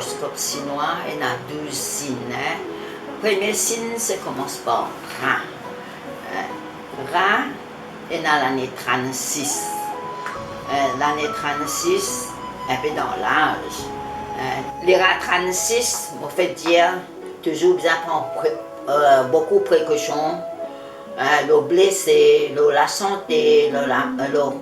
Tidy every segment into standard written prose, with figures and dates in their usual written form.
horoscope chinois, il y a 12 signes. Hein. Premier signe, ça commence par Ra. Ra, il y a l'année 36. L'année 36, un peu dans l'âge. Les Ra 36, on fait dire, toujours bien prendre beaucoup de précautions. Le blessé, la santé, la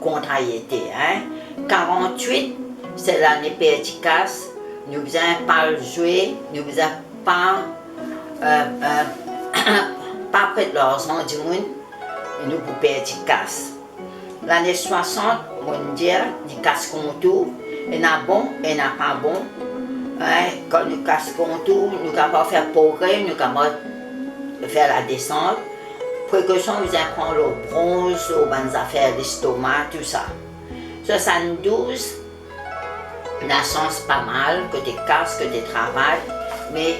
contrariété. Hein. 48, c'est l'année perspicace. Nous ne pouvons pas jouer, nous ne pouvons pas prêter l'argent du monde, nous pouvons perspicace. L'année 60, on dit, nous cassons tout, il y a bon, il n'y a pas bon. Hein. Quand nous cassons tout, nous ne pouvons pas faire progrès, nous ne pouvons pas faire la descente. Précaution, vous allez prendre le bronze, les bonnes affaires, l'estomac, tout ça. 72, la chance pas mal, que tu casses, que tu travailles, mais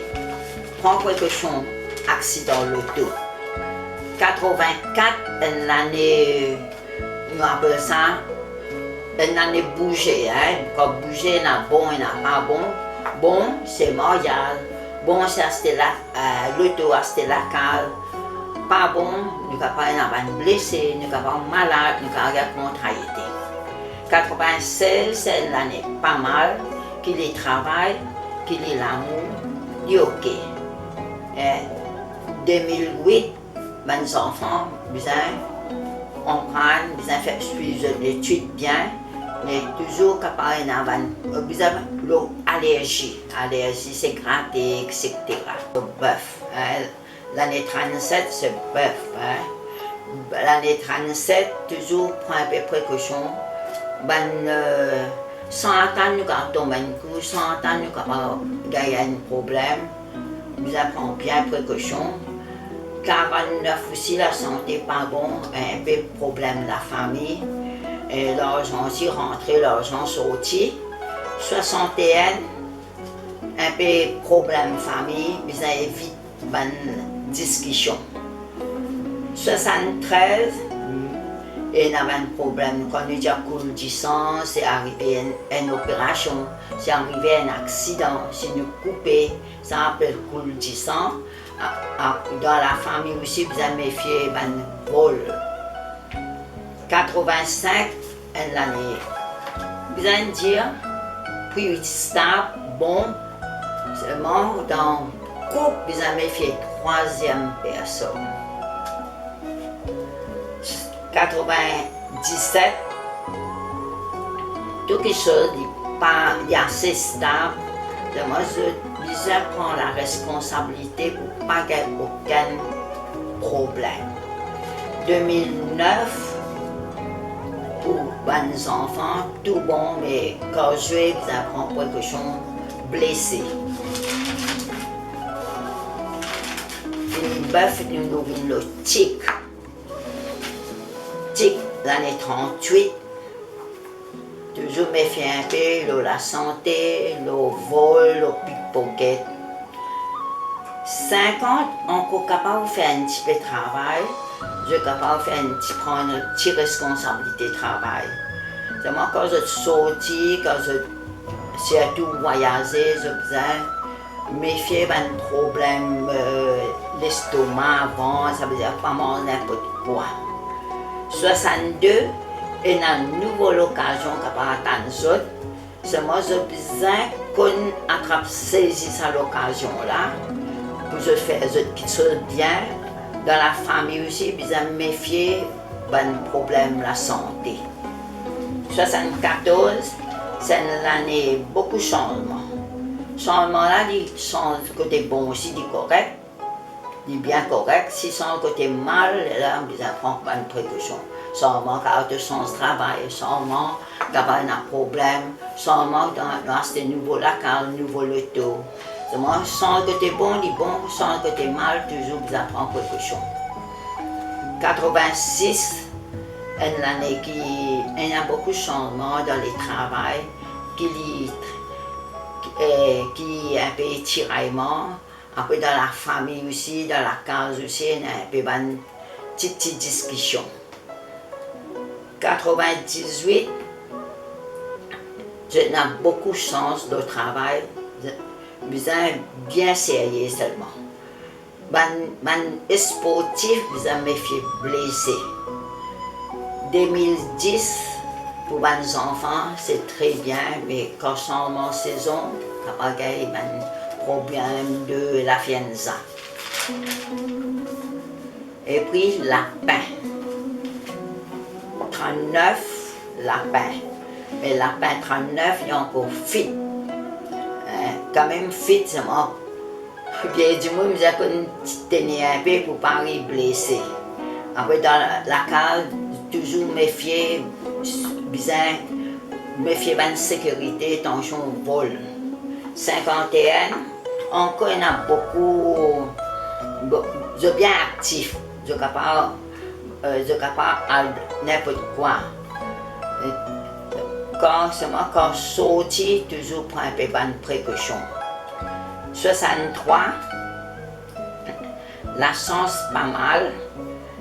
prends précaution, accident l'auto. 84, une année, nous appelons ça, une année bougée. Hein? Quand bouger, il y a bon, il n'y a pas bon. Bon, c'est mariage. Bon, c'est acheter l'auto, acheter la cale. Pas bon, nous avons pas blessé, nous avons malade, nous avons contrariété. 96, c'est l'année pas mal, qu'il y travail, qu'il y l'amour, il est ok. 2008, mes enfants, besoin comprendre, besoin faire suivre l'étude bien, mais toujours capable d'avoir besoin d'allergie. Allergie, c'est gratter, etc. Le bœuf. L'année 37, c'est bœuf. Hein. L'année 37, toujours prendre un peu de précaution. Sans attendre, nous avons tombé un coup, sans attendre, nous avons gagné un problème. Nous avons bien précaution. 49 aussi, la santé pas bon, un peu de problème de la famille. Et l'argent aussi rentré, l'argent sorti. 61, un peu de problème de famille, nous évitons une discussion. 73, il y a un problème, quand nous avons coulé du sang, c'est arrivé une opération, c'est arrivé un accident, si nous coupons, ça s'appelle coulé du sang. Dans la famille aussi, vous avez méfié un vol. 85, l'année, vous allez dire, puis stable, bon, seulement dans couple, vous avez méfié troisième personne. 97, tout quelque chose n'est pas assez stable. Moi, je prends la responsabilité pour ne pas avoir aucun problème. 2009, pour les enfants, tout bon, mais quand je vais, vous prendre précaution, blessé. Les bœufs, nous nourrissons le tic. Tic, l'année 38, toujours méfier un peu de la santé, le vol, le pickpocket. 50, encore capable de faire un petit peu de travail, je suis capable de prendre une petite responsabilité de travail. C'est moi quand je suis sorti, quand je surtout voyagé, je faisais méfier d'un problème, l'estomac avant, ça veut dire pas manger n'importe quoi. 62, il y a une nouvelle occasion capable d'attendre les autres. C'est moi je besoin qu'on attrape saisir cette occasion-là pour je faire les autres petites choses bien. Dans la famille aussi, besoin de méfier d'un problème de la santé. 74, c'est une année beaucoup de changements. Changement là, il change du côté bon aussi, du correct, du bien correct. Si c'est le côté mal, là, on besoin de prendre une précaution. Changement quand tu changes de travail, changement quand tu as un problème, changement dans ce nouveau là, quand le nouveau loto. Moi, sans le côté bon, du bon, sans le côté mal, toujours besoin de prendre précaution. 86, une année il y a beaucoup de changements dans les travails, qui un peu de tiraillement, un peu dans la famille aussi, dans la case aussi, il y a un peu de petite discussion. 98, j'ai beaucoup de chance de travail, besoin bien sérieux seulement. Les sportifs, besoin méfier blessé. 2010, pour les enfants, c'est très bien, mais quand seulement saison, il y a un problème de l'influenza. Et puis, lapin. 39 lapins. Mais lapin 39, il est encore fit. Quand même fit, c'est moi. Bien du moins, je vais tenir un peu pour ne pas être blessé. Après, dans la cave, toujours méfier, bizarre, méfier de la sécurité, tension vol. 51, encore il y en a beaucoup, je suis bien actif, je suis capable de n'importe quoi. Quand je sortis, toujours prendre un peu de précaution. 63, la chance pas mal.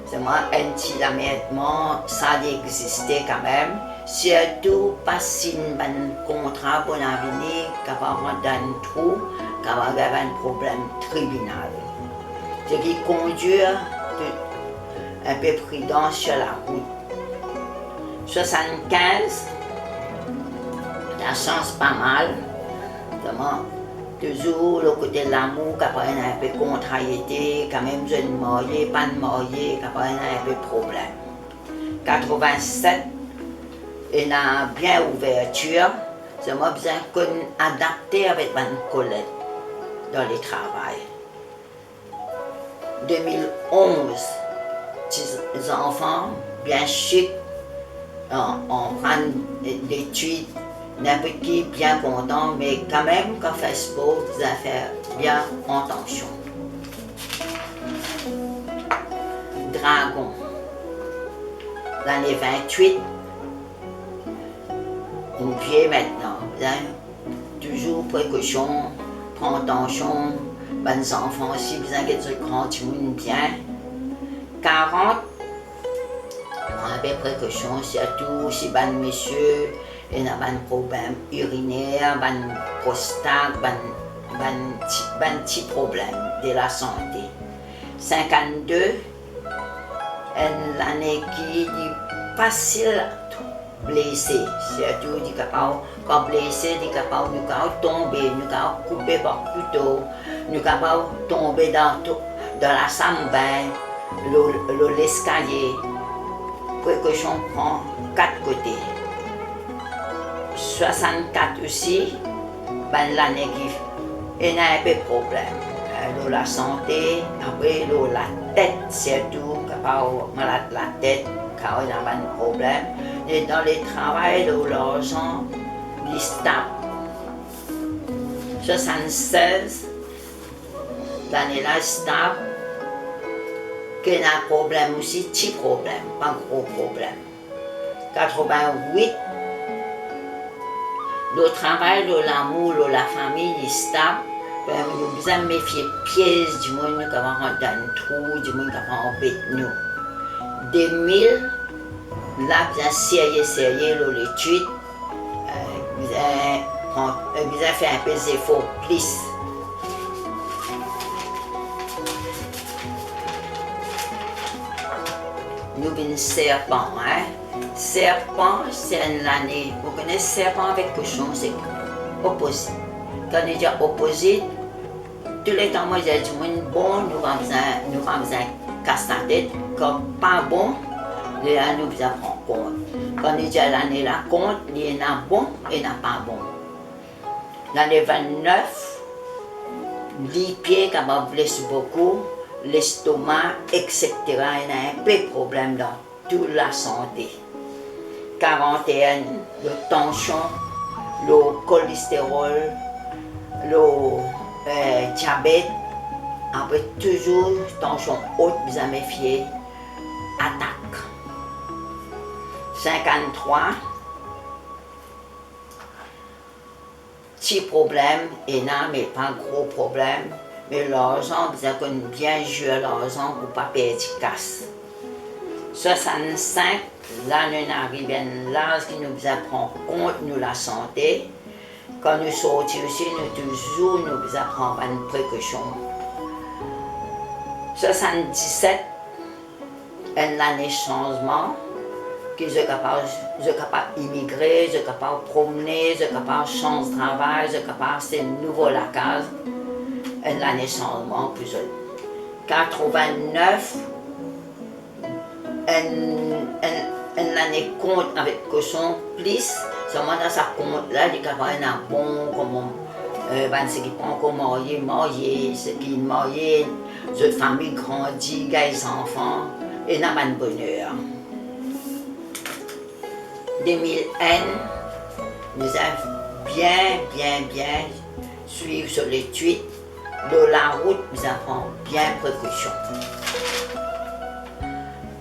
C'est moi, anti-lamentement, ça existait quand même. Surtout, pas si un contrat pour l'avenir, qu'il va rentrer dans un trou, qu'il va avoir un problème tribunal. Ce qui conduit un peu prudent sur la route. 75, la chance pas mal. Toujours le côté de l'amour, qui a un peu de contrariété, quand même jeune marié, pas de marié, qui a un peu de problème. 87, il y a bien ouverture, c'est moi besoin d'adapter avec ma collègue dans le travail. 2011, les enfants bien chic, on prend des études. N'importe qui bien content, mais quand même, quand Facebook, des affaires bien en tension. Dragon. L'année 28, une pied maintenant. Toujours précaution, prendre attention, les enfants aussi, besoin que tu continues bien. 40, on avait précaution, surtout si les messieurs. Il y a un problème urinaire, un prostate, un petit problème de la santé. 52, l'année qui est facile blessé, surtout quand blessé, il est capable de tomber, nous capable couper par couteau, nous capable de tomber dans la salle de bain, l'escalier. Précaution prend 4 côtés. 64 aussi, l'année qui il y a un peu de problème. La santé, après la tête surtout, quand malade la tête, quand il y a un problème. Et dans le travail, l'argent, il est stable. 76, l'année-là stable. Qu'il y a un problème aussi, petit problème, pas gros problème. 88, le travail, l'amour, la famille est stable. Nous besoin de méfier pièces du monde qui va rentrer dans un trou, du monde qui va embêter nous. 2000, là, bien sérieux, l'étude, besoin faire un peu d'efforts plus. Nous avons serpent, Serpent, c'est l'année. Vous connaissez serpent avec cochon, c'est opposé. Quand on dit opposé, tous les temps, moi, j'ai dit, bon, nous avons besoin de casser la tête. Quand pas bon, nous avons besoin de prendre compte. Quand on dit l'année là, compte, il y en a bon et il n'y en a pas bon. L'année 29, les pieds qui m'ont blessé beaucoup, l'estomac, etc. Il y a un peu de problème dans toute la santé. 41, le tension, le cholestérol, le diabète, après toujours tension haute, bien méfier, attaque. 53, petit problème, énorme, mais pas gros problème. Mais l'argent, vous avez bien joué l'argent pour ne pas perdre de casse. 65, là, nous arrivons à l'âge qui nous prend compte de la santé. quand nous sortons aussi, nous toujours nous apprenons une précaution. 77, une année changement, que je suis capable d'immigrer, je suis capable de promener, je suis capable de changer de travail, je suis capable de faire nouveau la case. Une année changement, plus 89, une année compte avec cochon, plus, seulement dans sa compte là, il y a un bon, comme ceux qui sont encore mariés, ceux qui sont mariés, les familles grandissent, les enfants, et n'a pas de bonheur. 2001, nous avons bien suivi sur l'étude. De la route, nous avons bien précaution.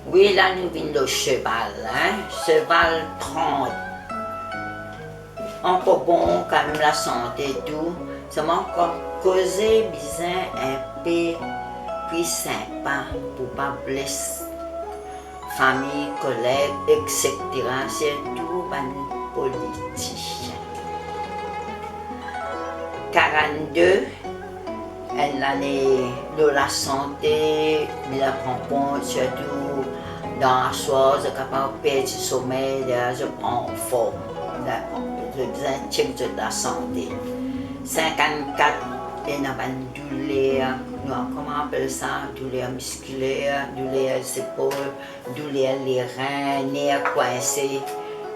Oui, là, nous venons le cheval, cheval 30. Encore bon, quand même la santé et tout. Ça m'a encore causé bizarre un peu plus sympa pour ne pas blesser famille, collègues, etc. C'est tout un politicien. 42, une année de la santé, je prends compte surtout dans la soirée, je suis capable de perdre du sommeil, je prends en forme. Je besoin de check de la santé. 54, il y a une douleur, comment on appelle ça, douleur musculaire, douleur des épaules, douleur des reins, nerfs coincés,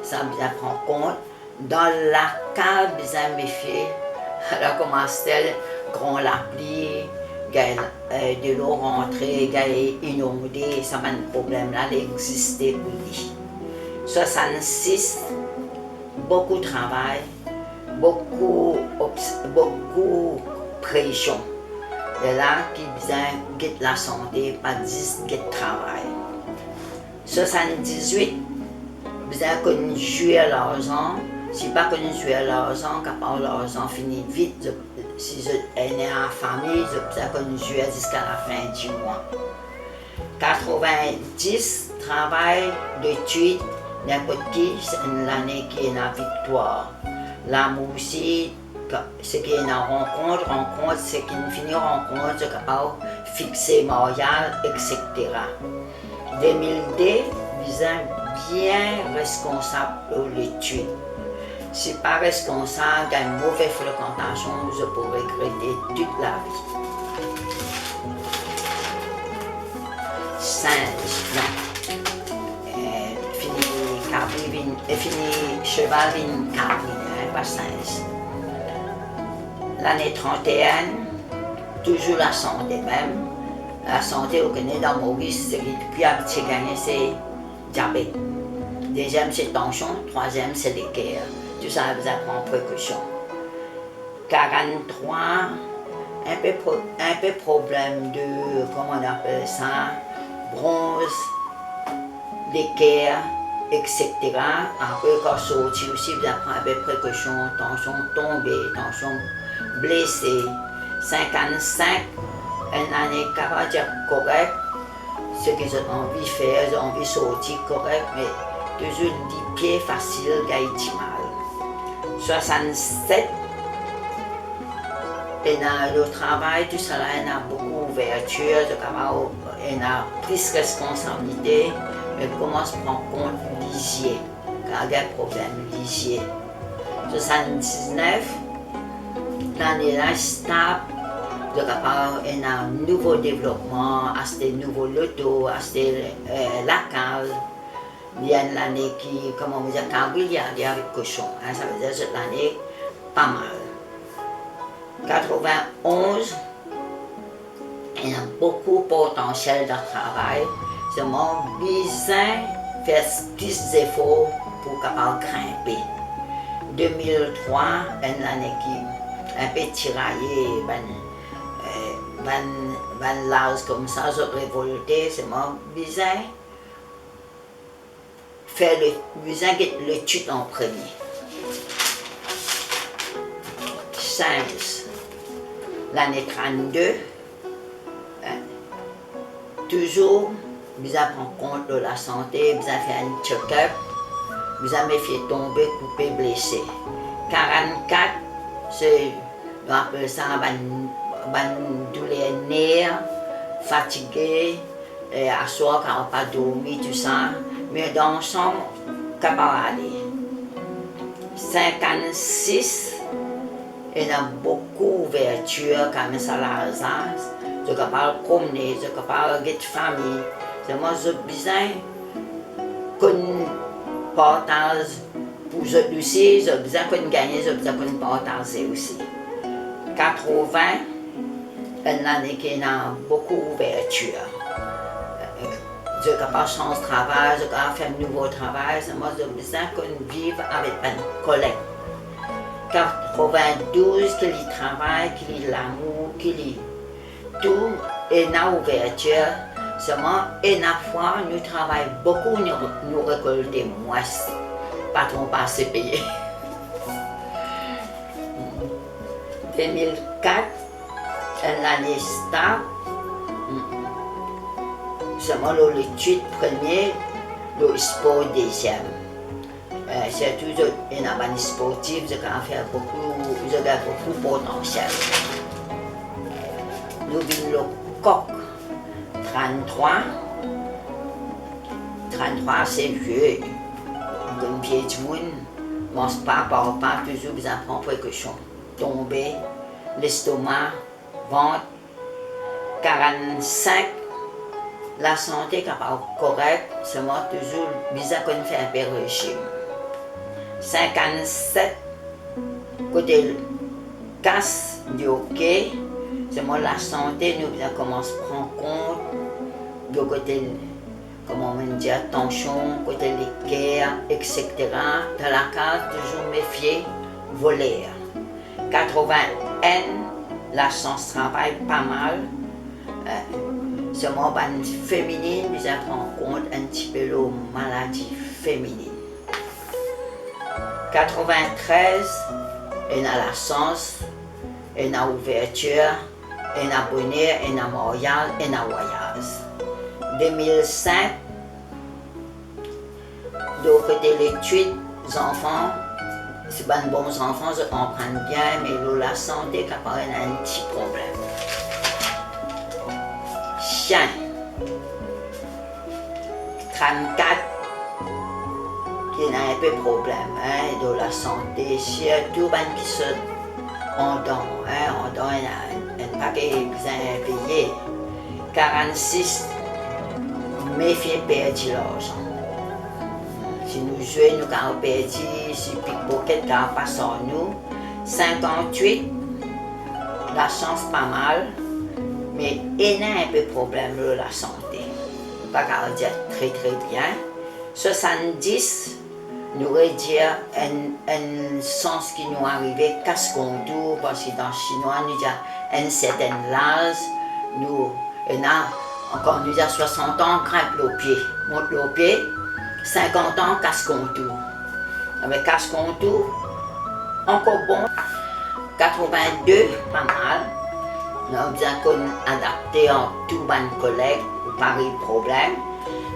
ça besoin de prendre compte. Dans la cave, besoin de méfier, alors comment c'est, grand la pluie, de l'eau rentrée, inondée, ça n'a pas de problème là, il existait aussi. 66, beaucoup de travail, beaucoup de pression. Et là, qui besoin de la santé, pas juste de travail. 78, besoin qu'on joue l'argent. Si pas qu'on joue l'argent, quand l'argent finit vite, si je suis né en famille, je besoin qu'on joue jusqu'à la fin du mois. 90, travail, d'études, n'importe qui, c'est l'année qui est la victoire. L'amour aussi, ce qui est une rencontre, c'est qu'une finie rencontre, c'est capable de fixer mariage, etc. 2002, besoin bien responsable pour l'étude. Si pas responsable, d'une mauvaise fréquentation, je peux regretter toute la vie. 5, fini cheval vin cabri, pas 5. L'année 31, toujours la santé même. La santé, vous connaissez dans Maurice, ce qui est plus habitué à gagner, c'est diabète. Deuxième, c'est tension. Troisième, c'est l'équerre. Tout ça, vous prendre précaution. 43, un peu problème de, comment on appelle ça, bronze, l'équerre, etc. Après, quand sorti aussi, vous prendre un peu précaution, tension tombée, tension blessée. 55, une année capable de dire correct, ce que j'ai envie de faire, j'ai envie de sortir correct, mais toujours des pieds faciles, gaïti mal. 67, et dans le travail, tout ça, il y a beaucoup d'ouverture, il y a plus de responsabilité, mais commence à prendre compte de l'hygiène, quand il y a des problèmes d'hygiène. 79, l'année là stable, il y a un nouveau développement, acheter de nouveaux lotos, acheter la case. Il y a une année qui, comment on dit, cambriolée avec cochon. Ça veut dire que cette année, pas mal. 91, il y a beaucoup de potentiel de travail. C'est mon besoin de faire plus d'efforts pour capable grimper. 2003, une année qui est un peu tiraillée, l'âge comme ça, je révolté, c'est mon besoin faire l'étude en premier. 16, l'année 32, toujours, vous avez prendre compte de la santé, vous avez fait un check-up, vous avez fait tomber, couper, blesser. 44, c'est, on appelle ça, douleur nerfs, fatigué, et à soir quand on n'a pas dormi, tout ça. Mais dans l'ensemble, capable d'aller. 56, il y a beaucoup d'ouverture comme ça là. Je suis capable de promener, je suis capable de famille. C'est moi, j'ai besoin qu'on partage pour eux aussi, j'ai besoin qu'on gagne, j'ai besoin qu'on partage aussi. 80, une année qui a beaucoup d'ouverture. Je suis capable de changer de travail, je suis capable de faire un nouveau travail. Moi, j'ai besoin qu'on vive avec un collègue. 92, qu'il y travaille, qu'il y l'amour, qu'il y tout, et dans l'ouverture. Seulement, et la fois, nous travaillons beaucoup, nous récoltons moins. Pas trop pas assez payé. 2004, l'année stable. Seulement l'étude première, le sport deuxième. C'est toujours une année sportive, je peux faire beaucoup, je garde beaucoup de potentiel. Nous vivons le coq 33. 33 c'est vieux. Comme pied de monde, mange pas, parle pas, toujours besoin de prendre précaution. Tomber, l'estomac, ventre. 45. La santé n'est pas correcte, c'est moi toujours besoin qu'on fait un peu régime. 57, côté casse du hockey, c'est moi la santé, nous besoin commencer à prendre compte du côté, comment on dit, tension, côté les guerres, etc. Dans la case, toujours méfier, voler. 81, la chance travaille pas mal. C'est moi, féminine, nous avons compte un petit peu la maladie féminine. 93, il y a la chance, il y a l'ouverture, il y a bonheur, il y a mariage, il y a voyage. 2005, de côté l'étude, les enfants, c'est pas de bons enfants, ils comprennent bien, mais la santé, quand même, a un petit problème. Chien. 34, qui a un peu de problème de la santé, surtout les qui sont en dents, un paquet bien payé. 46, méfiez perdre l'argent. Si nous jouons, nous avons perdu, si pickpocket n'a pas sur nous. 58, la chance pas mal. Mais il y a un peu de problème de la santé. Pas qu'à dire très très bien. 70, nous allons dire un sens qui nous arrive, casse-contour, parce que dans le chinois, nous avons un certain âge, nous avons 60 ans, grimpe le pied, monte le pied, 50 ans, casse-contour. Avec casse-contour, encore bon, 82, pas mal. Nous avons besoin qu'on adapte en tout les collègues pour pareil problème.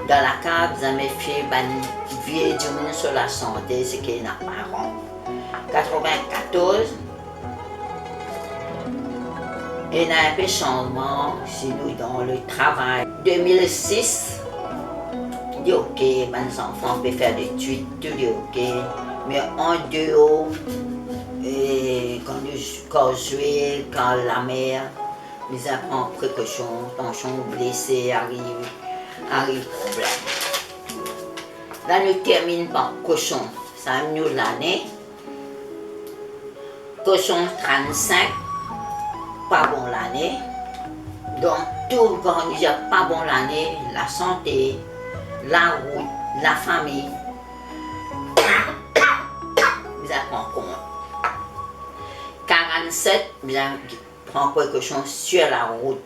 Dans la cave, vous avez méfié les vieux du monde sur la santé, ce qui est apparent. 94, il y a un peu de changement si nous dans le travail. 2006, dit ok, les enfants peuvent faire des études, tout dit ok, mais en dehors, et quand jouer, quand la mère, nous avons précaution, tension, blessé, arrive problème. Là, nous terminons par cochon, ça nous l'année. Cochon 35, pas bon l'année. Donc, tout le corps nous a pas bon l'année, la santé, la route, la famille. Nous avons compte. 47, nous prendre précaution sur la route.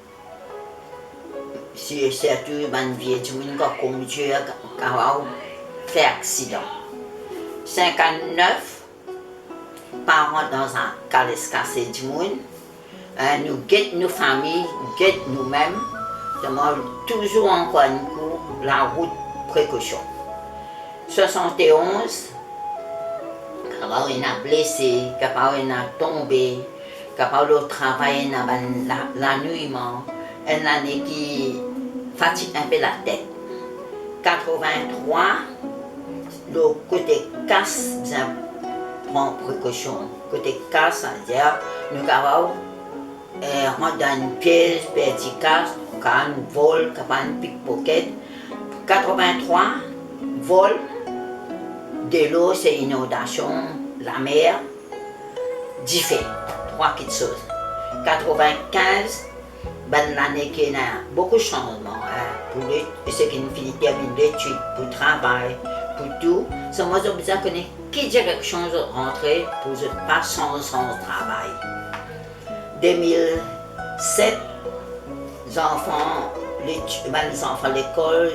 Surtout les vieux qui conduisent, qui fait accident. 59, parents dans un calès cassé du monde. Nous guettons nos familles, nous guettons nous-mêmes. Toujours encore un coup, la route précaution. 71, capable de blessé, capable de tomber, capable de travailler dans la nuit, une année qui fatigue un peu la tête. 83, le côté casse, bien prend précaution. Côté casse, c'est-à-dire, nous sommes capables de rentrer dans une pièce, petit casse, un vol, un pickpocket. 83, vol, de l'eau, c'est inondation, la mer, diffé, trois petites choses. 95, ben l'année qui a beaucoup de changements, pour ce qui finit termine l'étude, pour le travail, pour tout. C'est moi qui besoin de qui direction rentrer pour ne pas sans travail. 2007, les enfants à l'école,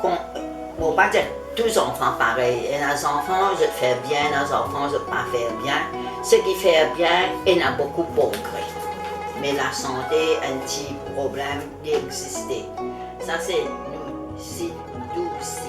on ne va pas dire tous les enfants pareils. Et les enfants, je fais bien, les enfants, je ne pas faire bien. Ce qui fait bien, il y a beaucoup de progrès. Mais la santé, un petit problème d'exister. Ça, c'est nous, c'est douce.